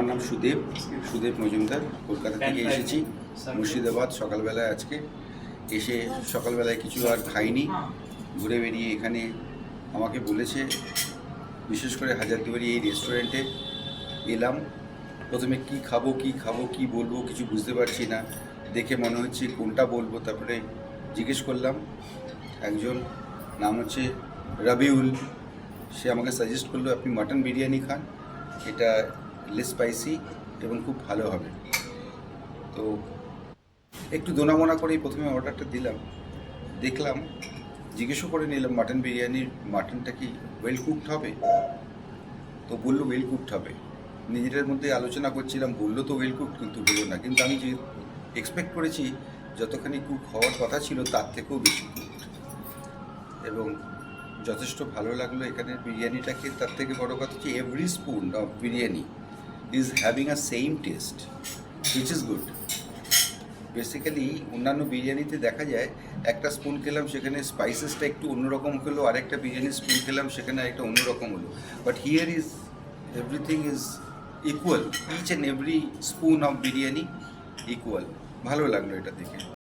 আমার নাম সুদেব মজুমদার। কলকাতা থেকে এসেছি মুর্শিদাবাদ সকালবেলায়। আজকে এসে সকালবেলায় কিছু আর খাইনি, ঘুরে বেরিয়ে এখানে আমাকে বলেছে, বিশেষ করে হাজারদুয়ারি এই রেস্টুরেন্টে এলাম। প্রথমে কি খাবো কি বলবো কিছু বুঝতে পারছি না, দেখে মনে হচ্ছে কোনটা বলবো। তারপরে জিজ্ঞেস করলাম, একজন নাম হচ্ছে রবিউল, সে আমাকে সাজেস্ট করলো আপনি মাটন বিরিয়ানি খান, এটা লেস স্পাইসি এবং খুব ভালো হবে। তো একটু দোনামোনা করেই প্রথমে অর্ডারটা দিলাম। দেখলাম, জিজ্ঞেসও করে নিলাম মাটন বিরিয়ানির মাটনটা কি ওয়েল কুকড হবে। তো বললো ওয়েল কুকড হবে। নিজেদের মধ্যে আলোচনা করছিলাম, বললো তো ওয়েল কুকড, কিন্তু হলো না। কিন্তু আমি যে এক্সপেক্ট করেছি যতখানি কুক হওয়ার কথা ছিল তার থেকেও বেশি কুকড, এবং যথেষ্ট ভালো লাগলো এখানের বিরিয়ানিটাকে। তার থেকে বড় কথা হচ্ছে every spoon of biryani is having a same test, which is good. Basically অন্যান্য বিরিয়ানিতে দেখা যায় একটা স্পুন খেলাম সেখানে স্পাইসেসটা একটু অন্যরকম হলো, আরেকটা বিরিয়ানির স্পুন খেলাম সেখানে আরেকটা অন্যরকম হলো। But here is everything is equal, each and every spoon of biryani equal. ভালো লাগলো এটা দেখে।